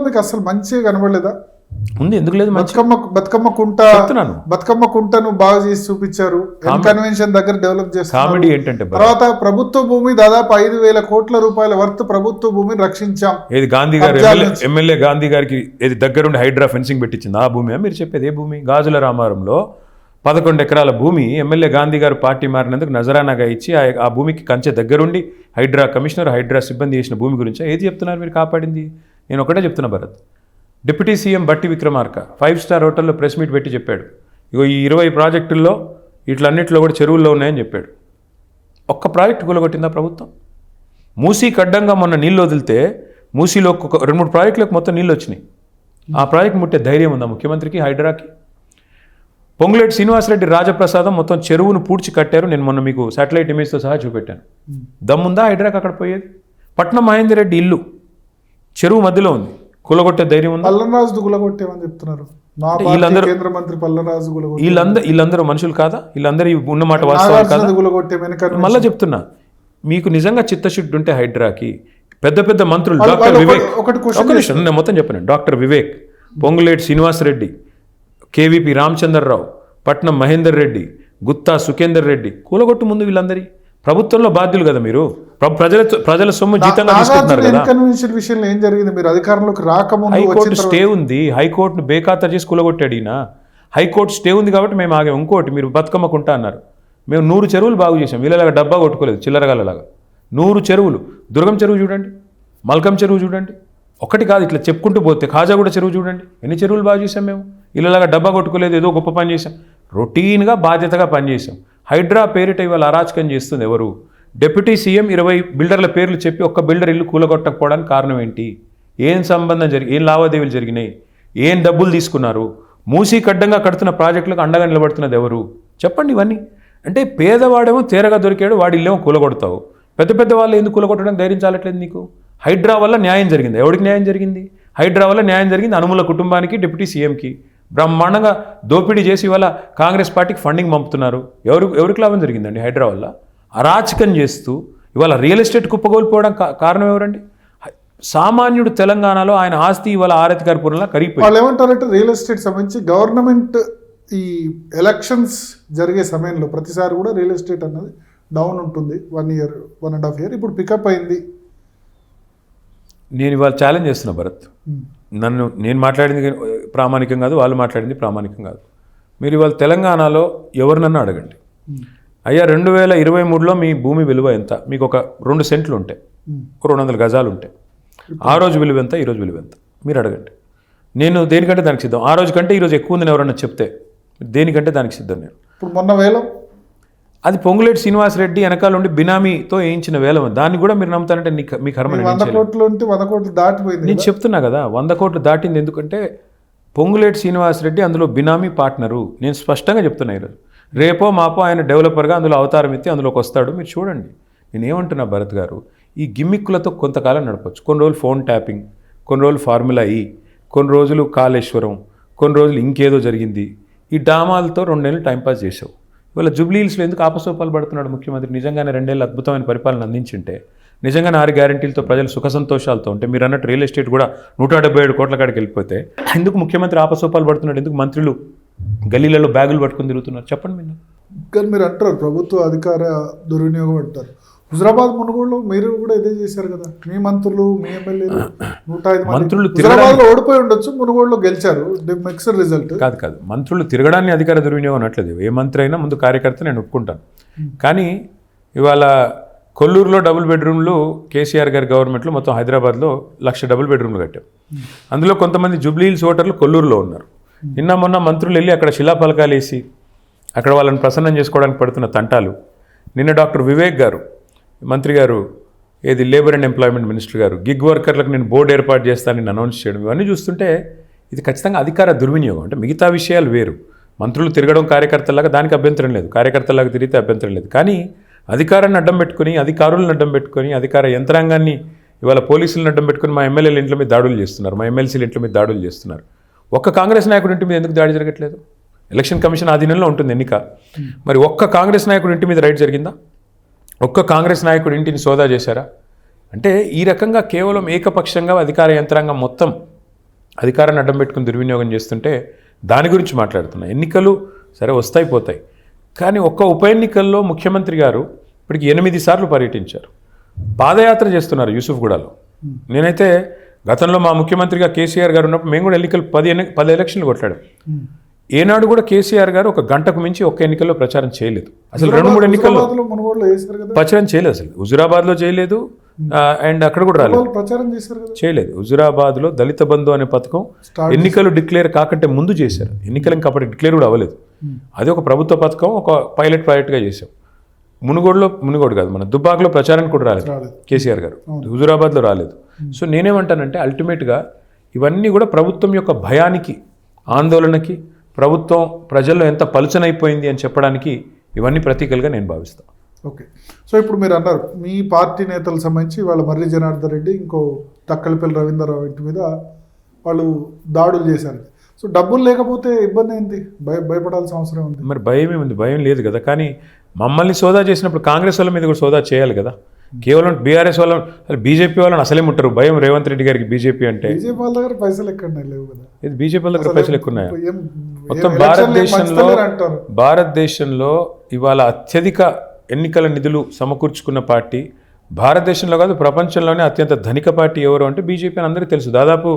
మీకు అసలు మంచిగా కనబడలేదా? ఉంది, ఎందుకు లేదు? బతుకమ్మ కుంటను బాగా చేసి చూపించారు. కన్వెన్షన్ దగ్గర డెవలప్ చేస్తారు. కామెడీ ఏంటంటే తర్వాత ప్రభుత్వ భూమి దాదాపు 5,000 కోట్ల రూపాయల వర్త్ ప్రభుత్వ భూమిని రక్షించాం. ఏది గాంధీ గారు ఎమ్మెల్యే గాంధీ గారికి ఏది దగ్గరుండి హైడ్రా ఫెన్సింగ్ పెట్టించింది ఆ భూమి? మీరు చెప్పేది ఏ భూమి? గాజుల రామారంలో 11 ఎకరాల భూమి ఎమ్మెల్యే గాంధీ గారు పార్టీ మారినందుకు నజరానాగా ఇచ్చి ఆ భూమికి కంచె దగ్గరుండి హైడ్రా కమిషనర్ హైడ్రా సిబ్బంది చేసిన భూమి గురించి ఏది చెప్తున్నారు మీరు కాపాడింది? నేను ఒకటే చెప్తున్నా భరత్, డిప్యూటీ సీఎం బట్టి విక్రమార్క 5 స్టార్ హోటల్లో ప్రెస్ మీట్ పెట్టి చెప్పాడు, ఇగో ఈ 20 ప్రాజెక్టుల్లో వీటిలన్నింటిలో కూడా చెరువుల్లో ఉన్నాయని చెప్పాడు. ఒక్క ప్రాజెక్టు కూలగొట్టిందా ప్రభుత్వం? మూసీకి అడ్డంగా మొన్న నీళ్ళు వదిలితే మూసీలో 2-3 ప్రాజెక్టులకు మొత్తం నీళ్ళు వచ్చినాయి. ఆ ప్రాజెక్టు ముట్టే ధైర్యం ఉందా ముఖ్యమంత్రికి, హైడ్రాకి? పొంగులేటి శ్రీనివాసరెడ్డి రాజప్రసాదం మొత్తం చెరువును పూడ్చి కట్టారు. నేను మొన్న మీకు శాటిలైట్ ఇమేజ్తో సహా చూపెట్టాను. దమ్ముందా హైడ్రాకి అక్కడ పోయేది? పట్నం మహేందర్ రెడ్డి ఇల్లు చెరువు మధ్యలో ఉంది, కూలగొట్టే ధైర్యం ఉంది? పల్లరాజు కూలగొట్టేమని చెప్తున్నారు. కేంద్ర మంత్రి పల్లరాజు వీళ్ళందరూ మనుషులు కాదా? వీళ్ళందరూ ఉన్నమాట వాస్తవాలు కాదా? మళ్ళీ చెప్తున్నా, మీకు నిజంగా చిత్తశుద్ధి ఉంటే హైడ్రాకి పెద్ద పెద్ద మంత్రులు డాక్టర్ వివేక్, ఒక నిమిషం నేను మొత్తం చెప్పాను, డాక్టర్ వివేక్, పొంగులేటి శ్రీనివాసరెడ్డి, కేవీపీ రామచంద్రరావు, పట్నం మహేందర్ రెడ్డి, గుత్తా సుఖేందర్ రెడ్డి కూలగొట్టు ముందు వీళ్ళందరి ప్రభుత్వంలో బాధ్యులు కదా మీరు. ప్రజల సొమ్ము జీతంగా తీసుకుంటున్నారు కదా. కన్వెన్షన్ విషయంలో ఏం జరిగింది? మీరు అధికారంలోకి రాకముందు హైకోర్టు స్టే ఉంది, హైకోర్టును బేఖాతరు చేసి కూలగొట్టాడు ఈయన. హైకోర్టు స్టే ఉంది కాబట్టి మేము ఆగాం. ఇంకోటి, మీరు బతుకమ్మకుంటా అన్నారు, మేము 100 చెరువులు బాగు చేసాం. వీళ్ళలాగా డబ్బా కొట్టుకోలేదు చిల్లరగాళ్ళలాగా. 100 చెరువులు, దుర్గం చెరువు చూడండి, మల్కం చెరువు చూడండి, ఒకటి కాదు ఇట్లా చెప్పుకుంటూ పోతే ఖాజాగూడ చెరువు చూడండి, ఎన్ని చెరువులు బాగు చేసాం మేము. వీళ్ళలాగా డబ్బా కొట్టుకోలేదు, ఏదో గొప్ప పని చేసాం. రొటీన్గా బాధ్యతగా పనిచేసాం. హైడ్రా పేరిట ఇవాళ అరాచకం చేస్తుంది ఎవరు? డిప్యూటీ సీఎం 20 బిల్డర్ల పేర్లు చెప్పి ఒక్క బిల్డర్ ఇల్లు కూలగొట్టకపోవడానికి కారణం ఏంటి? ఏం సంబంధం ఏం లావాదేవీలు జరిగినాయి? ఏం డబ్బులు తీసుకున్నారు? మూసీకి అడ్డంగా కడుతున్న ప్రాజెక్టులకు అండగా నిలబడుతున్నది ఎవరు? చెప్పండి ఇవన్నీ. అంటే పేదవాడేమో తేరగా దొరికాడు, వాడి ఇల్లేమో కూలగొడతావు. పెద్ద పెద్ద వాళ్ళు ఎందుకు కూలగొట్టడానికి ధైర్యం చాలట్లేదు నీకు? హైడ్రా వల్ల న్యాయం జరిగింది. ఎవరికి న్యాయం జరిగింది? హైడ్రా వల్ల న్యాయం జరిగింది అనుముల కుటుంబానికి, డిప్యూటీ సీఎంకి. బ్రహ్మాండంగా దోపిడీ చేసి ఇవాళ కాంగ్రెస్ పార్టీకి ఫండింగ్ పంపుతున్నారు. ఎవరికి లాభం జరిగిందండి హైడ్రా వల్ల? అరాచకం చేస్తూ ఇవాళ రియల్ ఎస్టేట్ కుప్పగోల్పోవడం కారణం ఎవరండి? సామాన్యుడు తెలంగాణలో ఆయన ఆస్తి ఇవాళ ఆరతికారిపురంలో కరిగిపోయింది. వాళ్ళు ఏమంటారంటే రియల్ ఎస్టేట్ సంబంధించి గవర్నమెంట్ ఈ ఎలక్షన్స్ జరిగే సమయంలో ప్రతిసారి కూడా రియల్ ఎస్టేట్ అన్నది డౌన్ ఉంటుంది. 1 year 1.5 year ఇప్పుడు పికప్ అయింది. నేను ఇవాళ ఛాలెంజ్ చేస్తున్నా భరత్, నేను మాట్లాడింది ప్రామాణికం కాదు, వాళ్ళు మాట్లాడింది ప్రామాణికం కాదు. మీరు ఇవాళ తెలంగాణలో ఎవరినన్నా అడగండి, అయ్యా 2023లో మీ భూమి విలువ ఎంత? మీకు ఒక 2 సెంట్లు ఉంటాయి, 200 గజాలు ఉంటాయి. ఆ రోజు విలువ ఎంత, ఈ రోజు విలువ ఎంత? మీరు అడగండి. నేను దేనికంటే దానికి సిద్ధం. ఆ రోజు కంటే ఈరోజు ఎక్కువ ఉందని ఎవరన్నా చెప్తే దేనికంటే దానికి సిద్ధం నేను. ఇప్పుడు మొన్న వేలం అది పొంగులేటి శ్రీనివాసరెడ్డి వెనకాల నుండి బినామీతో వేయించిన వేలం. దాన్ని కూడా మీరు నమ్ముతానంటే మీ కర్మ. 100 కోట్లు దాటిపోయింది. నేను చెప్తున్నా కదా, 100 కోట్లు దాటింది. ఎందుకంటే పొంగులేటి శ్రీనివాసరెడ్డి అందులో బినామీ పార్ట్నరు. నేను స్పష్టంగా చెప్తున్నా. ఈరోజు రేపో మాపో ఆయన డెవలపర్గా అందులో అవతారం ఎత్తి అందులోకి వస్తాడు. మీరు చూడండి. నేనేమంటున్నా భరత్ గారు, ఈ గిమ్మిక్కులతో కొంతకాలం నడపచ్చు. కొన్ని రోజులు ఫోన్ ట్యాపింగ్, కొన్ని రోజులు ఫార్ములా ఈ, కొన్ని రోజులు కాళేశ్వరం, కొన్ని రోజులు ఇంకేదో జరిగింది. ఈ డ్రామాలతో 2 నెలలు టైంపాస్ చేసావు. ఇవాళ జూబ్లీహిల్స్లో ఎందుకు ఆపసోపాలు పడుతున్నాడు ముఖ్యమంత్రి? నిజంగానే 2 ఏళ్ళు అద్భుతమైన పరిపాలన అందించింటే, నిజంగానే 6 గ్యారెంటీలతో ప్రజలు సుఖ సంతోషాలతో ఉంటే, మీరు అన్నట్టు రియల్ ఎస్టేట్ కూడా 177 కోట్ల కాడికి వెళ్ళిపోతే ఎందుకు ముఖ్యమంత్రి ఆపసోపాలు పడుతున్నాడు? ఎందుకు మంత్రులు గల్లీలలో బ్యాగులు పట్టుకుని తిరుగుతున్నారు? చెప్పండి. కానీ మీరు అంటారు ప్రభుత్వ అధికార దుర్వినియోగం అంటారు. హుజరాబాద్ మునుగోడులో మీరు కూడా ఇదే చేశారు కదా, మీ మంత్రులు మీ ఎమ్మెల్యేలు 105 మంత్రులు హుజరాబాద్లో ఓడిపోయి ఉండొచ్చు, మునుగోడులో గెలిచారు. Mixed result. కాదు మంత్రులు తిరగడాన్ని అధికార దుర్వినియోగం అనట్లేదు. ఏ మంత్రి అయినా ముందు కార్యకర్త నేను ఒప్పుకుంటాను. కానీ ఇవాళ కొల్లూరులో డబుల్ బెడ్రూమ్లు కేసీఆర్ గారి గవర్నమెంట్లో మొత్తం హైదరాబాద్లో 1,00,000 డబుల్ బెడ్రూమ్లు కట్టాం. అందులో కొంతమంది జూబ్లీహిల్స్ ఓటర్లు కొల్లూరులో ఉన్నారు. నిన్న మొన్న మంత్రులు వెళ్ళి అక్కడ శిలాఫలకాలు వేసి అక్కడ వాళ్ళని ప్రసన్నం చేసుకోవడానికి పడుతున్న తంటాలు. నిన్న డాక్టర్ వివేక్ గారు మంత్రి గారు, ఏది లేబర్ అండ్ ఎంప్లాయ్మెంట్ మినిస్టర్ గారు, గిగ్ వర్కర్లకు నేను బోర్డు ఏర్పాటు చేస్తానని అనౌన్స్ చేయడం, ఇవన్నీ చూస్తుంటే ఇది ఖచ్చితంగా అధికార దుర్వినియోగం. అంటే మిగతా విషయాలు వేరు, మంత్రులు తిరగడం కార్యకర్తలాగా దానికి అభ్యంతరం లేదు, కార్యకర్తలాగా తిరిగితే అభ్యంతరం లేదు. కానీ అధికారాన్ని అడ్డం పెట్టుకుని, అధికారులను అడ్డం పెట్టుకొని, అధికార యంత్రాంగాన్ని ఇవాళ పోలీసులను అడ్డం పెట్టుకుని మా ఎమ్మెల్యేల ఇంట్ల మీద దాడులు చేస్తున్నారు, మా ఎమ్మెల్సీల ఇంట్ల మీద దాడులు చేస్తున్నారు. ఒక్క కాంగ్రెస్ నాయకుడి ఇంటి మీద ఎందుకు దాడి జరగట్లేదు? ఎలక్షన్ కమిషన్ ఆధీనంలో ఉంటుంది ఎన్నిక. మరి ఒక్క కాంగ్రెస్ నాయకుడి ఇంటి మీద రైడ్ జరిగిందా? ఒక్క కాంగ్రెస్ నాయకుడి ఇంటిని సోదా చేశారా? అంటే ఈ రకంగా కేవలం ఏకపక్షంగా అధికార యంత్రాంగం మొత్తం అధికారాన్ని అడ్డం పెట్టుకుని దుర్వినియోగం చేస్తుంటే దాని గురించి మాట్లాడుతున్నా. ఎన్నికలు సరే వస్తాయి పోతాయి, కానీ ఒక్క ఉప ఎన్నికల్లో ముఖ్యమంత్రి గారు ఇప్పటికి 8 సార్లు పర్యటించారు, పాదయాత్ర చేస్తున్నారు యూసుఫ్గూడలో. నేనైతే గతంలో మా ముఖ్యమంత్రిగా కేసీఆర్ గారు ఉన్నప్పుడు మేము కూడా ఎన్నికలు 10 ఎలక్షన్లు కొట్లాడాం. ఏనాడు కూడా కేసీఆర్ గారు ఒక గంటకు మించి ఒక్క ఎన్నికల్లో ప్రచారం చేయలేదు. అసలు 2-3 ఎన్నికల్లో ప్రచారం చేయలేదు. అసలు హుజురాబాద్లో చేయలేదు, అండ్ అక్కడ కూడా రాలేదు, ప్రచారం చేశారు కదా, చేయలేదు. హుజురాబాద్లో దళిత బంధు అనే పథకం ఎన్నికలు డిక్లేర్ కాకంటే ముందు చేశారు. ఎన్నికలు ఇంకా అప్పటి డిక్లేర్ కూడా అవ్వలేదు. అది ఒక ప్రభుత్వ పథకం, ఒక పైలట్ ప్రాజెక్ట్గా చేశాం. మునుగోడు కాదు, మన దుబ్బాకలో ప్రచారానికి కూడా రాలేదు కేసీఆర్ గారు, హుజురాబాద్లో రాలేదు. సో నేనేమంటానంటే అల్టిమేట్గా ఇవన్నీ కూడా ప్రభుత్వం యొక్క భయానికి, ఆందోళనకి, ప్రభుత్వం ప్రజల్లో ఎంత పలుచనైపోయింది అని చెప్పడానికి ఇవన్నీ ప్రతీకలుగా నేను భావిస్తాను. ఓకే, సో ఇప్పుడు మీరు అన్నారు మీ పార్టీ నేతలకు సంబంధించి వాళ్ళ మర్రి జనార్దన్ రెడ్డి, ఇంకో తక్కలపల్లి రవీంద్రరావు ఇంటి మీద వాళ్ళు దాడులు చేశారు. సో డబ్బులు లేకపోతే ఇబ్బంది ఏంటి, భయపడాల్సిన అవసరం ఉంది? మరి భయం ఏముంది? భయం లేదు కదా. కానీ మమ్మల్ని సోదా చేసినప్పుడు కాంగ్రెస్ వాళ్ళ మీద కూడా సోదా చేయాలి కదా. కేవలం బీఆర్ఎస్ వాళ్ళ, బీజేపీ వాళ్ళని అసలే ముట్టరు. భయం రేవంత్ రెడ్డి గారికి బీజేపీ అంటే. బీజేపీ వాళ్ళ దగ్గర పైసలు ఎక్కడ లేవు కదా. ఇది బీజేపీ వాళ్ళ దగ్గర పైసలు ఎక్కువ ఉన్నాయా? మొత్తం భారతదేశంలో ఇవాళ అత్యధిక ఎన్నికల నిధులు సమకూర్చుకున్న పార్టీ భారతదేశంలో కాదు ప్రపంచంలోనే అత్యంత ధనిక పార్టీ ఎవరు అంటే బీజేపీ అని అందరికీ తెలుసు. దాదాపు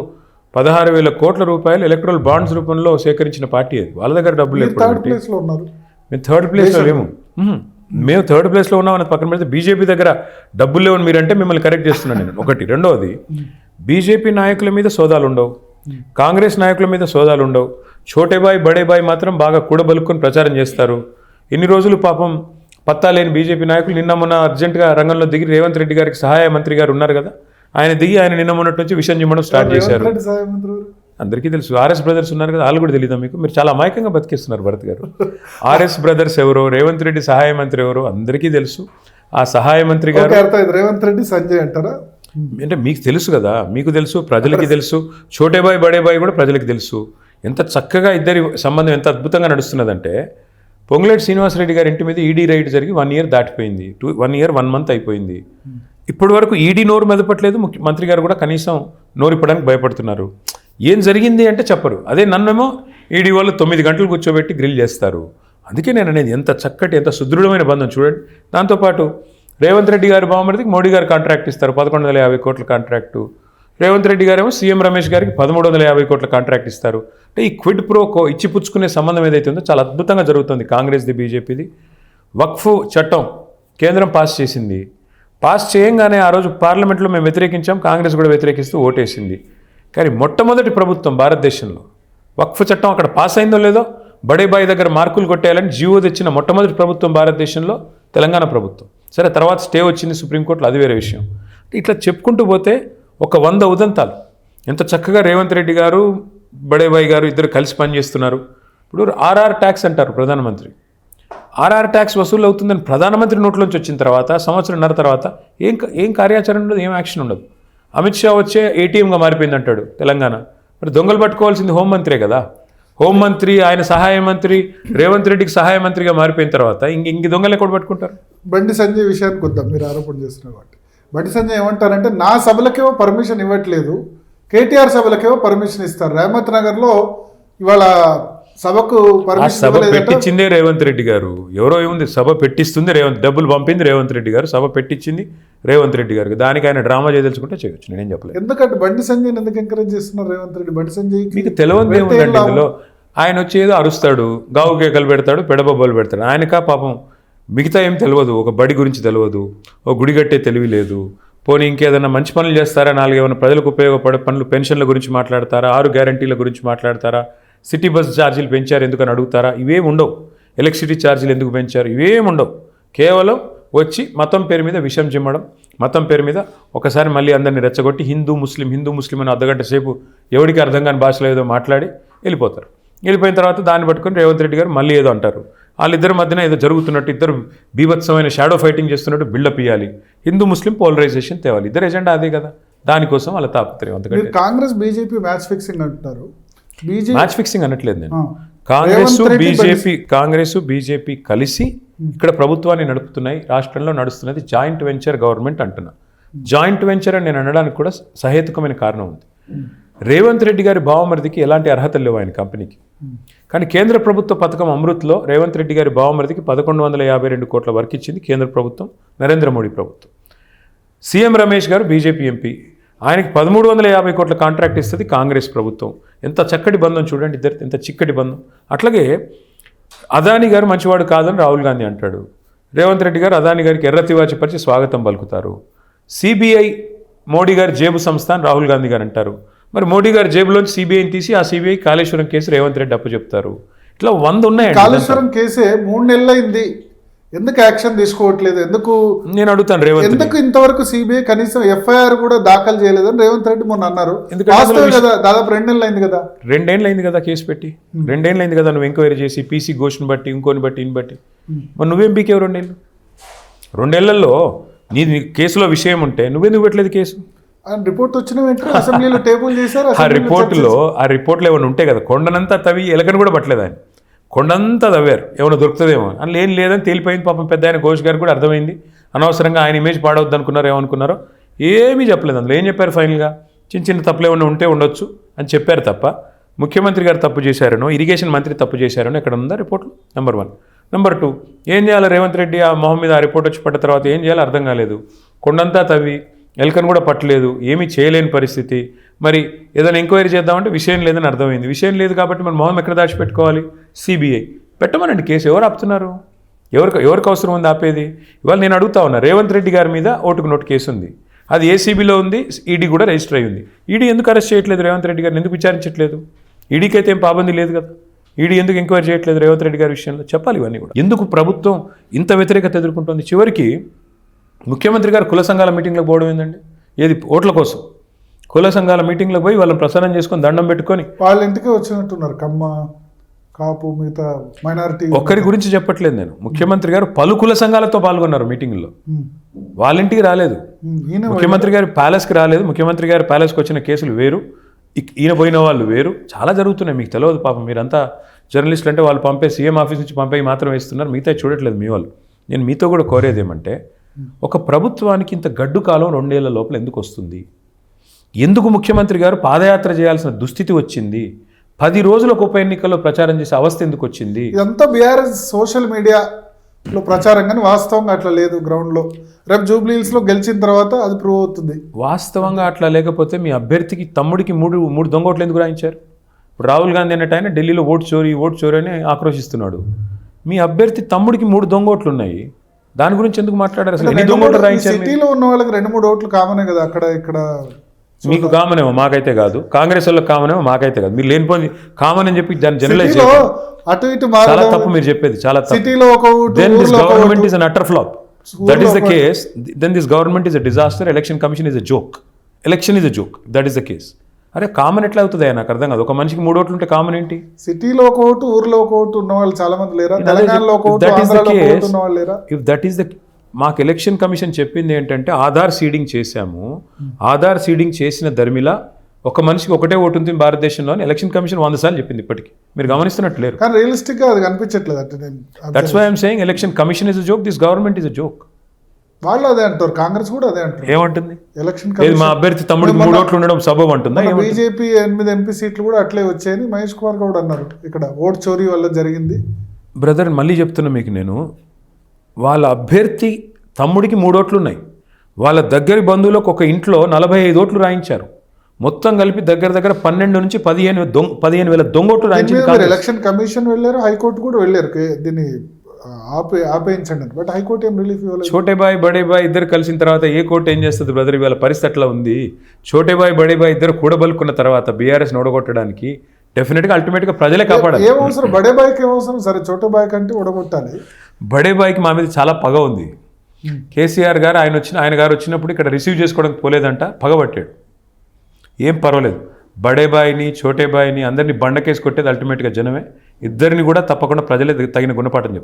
16,000 కోట్ల రూపాయలు ఎలక్ట్రల్ బాండ్స్ రూపంలో సేకరించిన పార్టీ అది. వాళ్ళ దగ్గర డబ్బులు మేము థర్డ్ ప్లేస్లో లేము. మేము థర్డ్ ప్లేస్లో ఉన్నామని పక్కన పెడితే బీజేపీ దగ్గర డబ్బులు లేవని మీరంటే మిమ్మల్ని కరెక్ట్ చేస్తున్నాను నేను. ఒకటి. రెండవది, బీజేపీ నాయకుల మీద సోదాలు ఉండవు, కాంగ్రెస్ నాయకుల మీద సోదాలు ఉండవు. ఛోటేబాయ్ బడేబాయ్ మాత్రం బాగా కూడబలుక్కుని ప్రచారం చేస్తారు. ఇన్ని రోజులు పాపం పత్తా లేని బీజేపీ నాయకులు నిన్న మొన్న అర్జెంటుగా రంగంలో దిగి రేవంత్ రెడ్డి గారికి సహాయ మంత్రి గారు ఉన్నారు కదా, ఆయన దిగి ఆయన నిన్న మొన్నటి నుంచి విషయం చిమ్మడం స్టార్ట్ చేశారు. అందరికీ తెలుసు. ఆర్ఎస్ బ్రదర్స్ ఉన్నారు కదా, వాళ్ళు కూడా తెలియదా మీకు? మీరు చాలా అమాయకంగా బతికిస్తున్నారు భరత్ గారు. ఆర్ఎస్ బ్రదర్స్ ఎవరో, రేవంత్ రెడ్డి సహాయ మంత్రి ఎవరో అందరికీ తెలుసు. ఆ సహాయ మంత్రి గారు రేవంత్ రెడ్డి సంజయ్ అంటారా అంటే మీకు తెలుసు కదా, మీకు తెలుసు, ప్రజలకి తెలుసు. ఛోటేబాయ్ బడేబాయ్ కూడా ప్రజలకి తెలుసు. ఎంత చక్కగా ఇద్దరి సంబంధం ఎంత అద్భుతంగా నడుస్తున్నదంటే, పొంగులేటి శ్రీనివాసరెడ్డి గారి ఇంటి మీద ఈడీ రైడ్ జరిగి 1 year దాటిపోయింది, 1 year 1 month అయిపోయింది. ఇప్పటి వరకు ఈడీ నోరు మెదపట్లేదు, మంత్రి గారు కూడా కనీసం నోరు ఇప్పడానికి భయపడుతున్నారు. ఏం జరిగింది అంటే చెప్పరు. అదే నన్నేమో ఈడీ వాళ్ళు 9 గంటలు కూర్చోబెట్టి గ్రిల్ చేస్తారు. అందుకే నేను అనేది ఎంత చక్కటి, ఎంత సుదృఢమైన బంధం చూడండి. దాంతోపాటు రేవంత్ రెడ్డి గారి బావమరిదికి మోడీ గారు కాంట్రాక్ట్ ఇస్తారు, 1150 కోట్ల కాంట్రాక్టు. రేవంత్ రెడ్డి గారేమో సీఎం రమేష్ గారికి 1350 కోట్ల కాంట్రాక్ట్ ఇస్తారు. అంటే ఈ క్విడ్ ప్రోకో ఇచ్చిపుచ్చుకునే సంబంధం ఏదైతే ఉందో చాలా అద్భుతంగా జరుగుతుంది కాంగ్రెస్ది, బీజేపీది. వక్ఫ్ చట్టం కేంద్రం పాస్ చేసింది. పాస్ చేయంగానే ఆ రోజు పార్లమెంట్లో మేము వ్యతిరేకించాం, కాంగ్రెస్ కూడా వ్యతిరేకిస్తూ ఓటేసింది. కానీ మొట్టమొదటి ప్రభుత్వం భారతదేశంలో వక్ఫ్ చట్టం అక్కడ పాస్ అయిందో లేదో బడేబాయి దగ్గర మార్కులు కొట్టేయాలని జీవో తెచ్చిన మొట్టమొదటి ప్రభుత్వం భారతదేశంలో తెలంగాణ ప్రభుత్వం. సరే, తర్వాత స్టే వచ్చింది సుప్రీంకోర్టులో, అది వేరే విషయం. ఇట్లా చెప్పుకుంటూ పోతే ఒక 100 ఉదంతాలు. ఎంత చక్కగా రేవంత్ రెడ్డి గారు, బడేబాయి గారు ఇద్దరు కలిసి పనిచేస్తున్నారు. ఇప్పుడు ఆర్ఆర్ ట్యాక్స్ అంటారు ప్రధానమంత్రి. ఆర్ఆర్ ట్యాక్స్ వసూలు అవుతుందని ప్రధానమంత్రి నోట్లోంచి వచ్చిన తర్వాత సంవత్సరంన్నర తర్వాత ఏం కార్యాచరణ ఉండదు, ఏం యాక్షన్ ఉండదు. అమిత్ షా వచ్చే ఏటీఎంగా మారిపోయింది అంటాడు తెలంగాణ. మరి దొంగలు పట్టుకోవాల్సింది హోంమంత్రే కదా. హోంమంత్రి, ఆయన సహాయ మంత్రి, రేవంత్ రెడ్డికి సహాయ మంత్రిగా మారిపోయిన తర్వాత ఇంక దొంగలు ఎక్కడ పట్టుకుంటారు? బండి సంజయ్ విషయానికి వద్దాం, మీరు ఆరోపణ చేస్తున్నారు కాబట్టి. బండి సంజయ్ ఏమంటారంటే, నా సభలకేమో పర్మిషన్ ఇవ్వట్లేదు, కేటీఆర్ సభలకేమో పర్మిషన్ ఇస్తారు. రేవంత్ నగర్లో ఇవాళ సభకు సభ పెట్టించిందే రేవంత్ రెడ్డి గారు. ఎవరో ఏముంది, సభ పెట్టిస్తుంది రేవంత్, డబ్బులు పంపింది రేవంత్ రెడ్డి గారు, సభ పెట్టించింది రేవంత్ రెడ్డి గారికి. దానికి ఆయన డ్రామా చేయదలుచుకుంటే చేయొచ్చు, నేనేం చెప్పలేదు. ఎందుకంటే బండి సంజయ్ ఎందుకు ఎంకరేజ్ చేస్తున్నారు రేవంత్ రెడ్డి? బండి సంజయ్ మీకు తెలియదు ఏముందండి ఇందులో. ఆయన వచ్చేదో అరుస్తాడు, గావు కేకలు పెడతాడు, పెడబొబ్బలు పెడతాడు. ఆయనకా పాపం మిగతా ఏం తెలియదు, ఒక బడి గురించి తెలియదు, ఒక గుడి కట్టే తెలివి లేదు. పోనీ ఇంకేదైనా మంచి పనులు చేస్తారా, 4 ఏమైనా ప్రజలకు ఉపయోగపడే పనులు, పెన్షన్ల గురించి మాట్లాడతారా, 6 గ్యారంటీల గురించి మాట్లాడతారా, సిటీ బస్ ఛార్జీలు పెంచారు ఎందుకని అడుగుతారా? ఇవేం ఉండవు. ఎలక్ట్రిసిటీ ఛార్జీలు ఎందుకు పెంచారు? ఇవేం ఉండవు. కేవలం వచ్చి మతం పేరు మీద విషం చిమ్మడం, మతం పేరు మీద ఒకసారి మళ్ళీ అందరినీ రెచ్చగొట్టి హిందూ ముస్లిం అని అర్ధగంట సేపు ఎవరికి అర్థం కాని భాషలో ఏదో మాట్లాడి వెళ్ళిపోతారు. వెళ్ళిపోయిన తర్వాత దాన్ని పట్టుకొని రేవంత్ రెడ్డి గారు మళ్ళీ ఏదో అంటారు. వాళ్ళిద్దరి మధ్యన ఏదో జరుగుతున్నట్టు, ఇద్దరు బీభత్సమైన షాడో ఫైటింగ్ చేస్తున్నట్టు బిల్డప్ ఇవ్వాలి, హిందూ ముస్లిం పోలరైజేషన్ తేవాలి. ఇద్దరు ఎజెండా అదే కదా, దానికోసం వాళ్ళ తాపత్రయం. అంతకంటే కాంగ్రెస్ బీజేపీ మ్యాచ్ ఫిక్సింగ్ అంటున్నారు. మ్యాచ్ ఫిక్సింగ్ అనట్లేదు నేను. కాంగ్రెస్ బీజేపీ కలిసి ఇక్కడ ప్రభుత్వాన్ని నడుపుతున్నాయి, రాష్ట్రంలో నడుస్తున్నది జాయింట్ వెంచర్ గవర్నమెంట్ అంటున్నా. జాయింట్ వెంచర్ అని నేను అనడానికి కూడా సహేతుకమైన కారణం ఉంది. రేవంత్ రెడ్డి గారి బావమరిదికి ఎలాంటి అర్హతలు లేవు ఆయన కంపెనీకి. కానీ కేంద్ర ప్రభుత్వ పథకం అమృత్లో రేవంత్ రెడ్డి గారి బావమరిదికి 1152 కోట్ల వర్క్ ఇచ్చింది కేంద్ర ప్రభుత్వం, నరేంద్ర మోడీ ప్రభుత్వం. సీఎం రమేష్ గారు బీజేపీ ఎంపీ, ఆయనకి 1350 కోట్ల కాంట్రాక్ట్ ఇస్తుంది కాంగ్రెస్ ప్రభుత్వం. ఎంత చక్కటి బంధం చూడండి, ఇద్దరు ఎంత చిక్కటి బంధం. అట్లాగే అదానీ గారు మంచివాడు కాదని రాహుల్ గాంధీ అంటాడు. రేవంత్ రెడ్డి గారు అదానీ గారికి ఎర్రతివాచి పరిచి స్వాగతం పలుకుతారు. సిబిఐ మోడీ గారి జేబు సంస్థ అని రాహుల్ గాంధీ గారు అంటారు. మరి మోడీ గారి జేబులోంచి సిబిఐని తీసి ఆ సిబిఐ కాళేశ్వరం కేసు రేవంత్ రెడ్డి అప్పచెప్తారు. ఇట్లా 100 ఉన్నాయండి. కాళేశ్వరం కేసే 3 నెలలు అయింది, ఎందుకు యాక్షన్ తీసుకోవట్లేదు? ఎందుకు నేను అడుగుతాను రేవంత్ ఎందుకు ఇంతవరకు సిబిఐ కనీసం ఎఫ్ఐఆర్ కూడా దాఖలు చేయలేదని రేవంత్ రెడ్డి మొన్న అన్నారు. వాస్తవం కదా, దాదాపు 2 నెలలు అయింది కదా. 2 ఏళ్ళు అయింది కదా కేసు పెట్టి, 2 ఏళ్ళు అయింది కదా నువ్వు ఎంక్వైరీ చేసి పీసీ ఘోషను బట్టి ఇంకోని బట్టి ఇన్ని బట్టి. మరి నువ్వేం పీకేవు 2 ఏళ్ళు? 2 ఏళ్లలో నీ కేసులో విషయం ఉంటే నువ్వెందుకు పెట్టలేదు కేసు? రిపోర్ట్ వచ్చిన వెంటనే అసెంబ్లీలో టేబుల్ చేశారు. ఆ రిపోర్ట్లో ఏమైనా ఉంటాయి కదా, కొండనంతా తవ్వి ఎలకని కూడా పట్టలేదు ఆయన, కొండంతా తవ్వారు ఏమైనా దొరుకుతుందేమో అని. ఏం లేదని తేలిపోయింది. పాపం పెద్ద ఆయన ఘోష్ గారు కూడా అర్థమైంది. అనవసరంగా ఆయన ఇమేజ్ పాడవద్దు అనుకున్నారో ఏమనుకున్నారో ఏమీ చెప్పలేదు. అందులో ఏం చెప్పారు? ఫైనల్గా చిన్న తప్పులు ఏమైనా ఉంటే ఉండొచ్చు అని చెప్పారు తప్ప ముఖ్యమంత్రి గారు తప్పు చేశారనో ఇరిగేషన్ మంత్రి తప్పు చేశారనో ఎక్కడ ఉందా రిపోర్ట్లో? నెంబర్ 1. నెంబర్ 2, ఏం చేయాలి రేవంత్ రెడ్డి ఆ మొహం మీద ఆ రిపోర్ట్ వచ్చి పడ్డ తర్వాత ఏం చేయాలో అర్థం కాలేదు. కొండంతా తవ్వి ఎలకను కూడా పట్టలేదు, ఏమీ చేయలేని పరిస్థితి. మరి ఏదైనా ఎంక్వైరీ చేద్దామంటే విషయం లేదని అర్థమైంది. విషయం లేదు కాబట్టి మన మొహం ఎక్కడ దాచిపెట్టుకోవాలి? CBI పెట్టమనండి case. ఎవరు ఆపుతున్నారు? ఎవరికి అవసరం ఉంది ఆపేది? ఇవాళ నేను అడుగుతా ఉన్నా, రేవంత్ రెడ్డి గారి మీద ఓటుకు నోటు కేసు ఉంది, అది ఏసీబీలో ఉంది, ఈడీ కూడా రిజిస్టర్ అయ్యి ఉంది. ఈడీ ఎందుకు అరెస్ట్ చేయట్లేదు రేవంత్ రెడ్డి గారిని? ఎందుకు విచారించట్లేదు? ఈడీకి అయితే ఏం పాబంది లేదు కదా. ఈడీ ఎందుకు ఎంక్వైరీ చేయట్లేదు రేవంత్ రెడ్డి గారి విషయంలో? చెప్పాలి ఇవన్నీ కూడా. ఎందుకు ప్రభుత్వం ఇంత వ్యతిరేకత ఎదుర్కొంటుంది? చివరికి ముఖ్యమంత్రి గారు కుల సంఘాల మీటింగ్లకు పోవడం ఏందండి? ఏది ఓట్ల కోసం కుల సంఘాల మీటింగ్లకు పోయి వాళ్ళని ప్రసారం చేసుకొని దండం పెట్టుకొని వాళ్ళ ఇంటికి వచ్చినట్టున్నారు. కమ్మ, కాపు, మిగతా మైనారిటీ ఒక్కరి గురించి చెప్పట్లేదు నేను. ముఖ్యమంత్రి గారు పలు కుల సంఘాలతో పాల్గొన్నారు మీటింగ్లో, వాళ్ళ ఇంటికి రాలేదు. ముఖ్యమంత్రి గారి ప్యాలెస్కి రాలేదు. ముఖ్యమంత్రి గారి ప్యాలెస్కి వచ్చిన కేసులు వేరు, ఈయన పోయిన వాళ్ళు వేరు. చాలా జరుగుతున్నాయి, మీకు తెలియదు పాపం. మీరంతా జర్నలిస్టులు అంటే వాళ్ళు పంపే సీఎం ఆఫీస్ నుంచి పంపే మాత్రం వేస్తున్నారు, మిగతా చూడట్లేదు మీ వాళ్ళు. నేను మీతో కూడా కోరేది ఏమంటే, ఒక ప్రభుత్వానికి ఇంత గడ్డు కాలం 2 ఏళ్ల లోపల ఎందుకు వస్తుంది? ఎందుకు ముఖ్యమంత్రి గారు పాదయాత్ర చేయాల్సిన దుస్థితి వచ్చింది? 10 రోజులకు ఉప ఎన్నికల్లో ప్రచారం చేసే అవస్థ ఎందుకు వచ్చింది? ఇదంతా బీఆర్ఎస్ సోషల్ మీడియాలో ప్రచారం, కానీ వాస్తవంగా అట్లా లేదు గ్రౌండ్లో. రేపు జూబ్లీహిల్స్లో గెలిచిన తర్వాత అది ప్రూవ్ అవుతుంది. వాస్తవంగా అట్లా లేకపోతే మీ అభ్యర్థికి తమ్ముడికి మూడు దొంగోట్లు ఎందుకు రాయించారు? ఇప్పుడు రాహుల్ గాంధీ అన్నట్టు ఆయన ఢిల్లీలో ఓటు చోరీ అని ఆక్రోశిస్తున్నాడు. మీ అభ్యర్థి తమ్ముడికి 3 దొంగోట్లు ఉన్నాయి, దాని గురించి ఎందుకు మాట్లాడారు? అసలు ఎన్ని దొంగోట్లు రాయించారు? సిటీలో ఉన్న వాళ్ళకి 2-3 ఓట్లు కామనే కదా, అక్కడ ఇక్కడ. మీకు కామనేమో, మాకైతే కాదు. కాంగ్రెస్ వాళ్ళకి కామనేమో, మాకైతే కాదు. మీరు లేనిపోయి కామన్ అని చెప్పి దాన్ని జనరలైజ్ అటు ఇటు చాలా తప్పు. మీరు చెప్పేది చాలా తప్పు. సిటీలో ఒక then this government is an utter flop. That is the case. Then this government is a disaster. Election commission is a joke. Election is a joke. That is the case. అరే కామన్ ఎట్లా అవుతుంది? నాకు అర్థం కాదు. ఒక మనిషికి 3 ఓట్లు ఉంటే కామన్ ఏంటి? సిటీలో ఒక ఓటు, ఊర్లో ఒక ఓటు ఉన్న వాళ్ళు చాలా మంది లేరా? తెలంగాణలో ఒక ఓటు, ఆంధ్రాలో ఒక ఓటు ఉన్న వాళ్ళు లేరా? ఇఫ్ దట్ ఈస్ ద మాకు ఎలక్షన్ కమిషన్ చెప్పింది ఏంటంటే ఆధార్ సీడింగ్ చేశాము. ఆధార్ సీడింగ్ చేసిన ధర్మిలా ఒక మనిషికి ఒకటే ఓటు ఉంది భారతదేశంలో అని ఎలక్షన్ కమిషన్ 100 సార్లు చెప్పింది. ఇప్పటికి మీరు గమనిస్తున్నట్టు లేరు. కానీ రియలిస్టిక్ గా అది కనిపించట్లేదు. అంటే that's why I'm saying election commission is a joke, this government is a joke. వాళ్ళు అదే అంటారు, కాంగ్రెస్ కూడా అదే అంటారు. ఏమంటుంది? ఎలక్షన్ మా అభ్యర్థి తమ్ముడికి 3 ఓట్లు ఉండడం సబబ్ అంటుందా? బీజేపీ 8 ఎంపీ సీట్లు కూడా అట్లే వచ్చాయని మహేష్ కుమార్ గౌడ్ అన్నారు. ఇక్కడ ఓట్ చోరీ వల్ల జరిగింది. బ్రదర్ మళ్ళీ చెప్తున్నా మీకు నేను, వాళ్ళ అభ్యర్థి తమ్ముడికి 3 ఓట్లు ఉన్నాయి. వాళ్ళ దగ్గరి బంధువులకు ఒక ఇంట్లో 45 ఓట్లు రాయించారు. మొత్తం కలిపి దగ్గర 12 నుంచి 15,000 దొంగోట్లు రాయించారు. ఎలక్షన్ కమిషన్ వెళ్ళారు, హైకోర్టు కూడా వెళ్ళారు దీన్ని ఆపేయించండి. బట్ హైకోర్టు ఏం రిలీఫ్ ఇవ్వలేదు. చోటే బాయ్ బడే బాయ్ ఇద్దరు కలిసిన తర్వాత ఏ కోర్టు ఏం చేస్తుంది బ్రదర్? ఇవాళ పరిస్థితి అట్లా ఉంది. చోటే బాయ్ బడే బాయ్ ఇద్దరు కూడబలుకున్న తర్వాత బీఆర్ఎస్ ఓడగొట్టడానికి డెఫినెట్గా అల్టిమేట్గా ప్రజలే కాపాడాలి. ఏం అవసరం బడే బాయ్కి ఏం అవసరం? సరే చోటే బాయ్ కంటే ఓడగొట్టాలి. బడే బాయ్కి మా మీద చాలా పగ ఉంది. కేసీఆర్ గారు ఆయన గారు వచ్చినప్పుడు ఇక్కడ రిసీవ్ చేసుకోవడానికి పోలేదంట, పగబట్టాడు. ఏం పర్వాలేదు, బడే బాయ్ని చోటే బాయ్ని అందరినీ బండకేసి కొట్టేది అల్టిమేట్గా జనమే. ఇద్దరిని కూడా తప్పకుండా ప్రజలే తగిన గుణపాఠం చెప్తారు.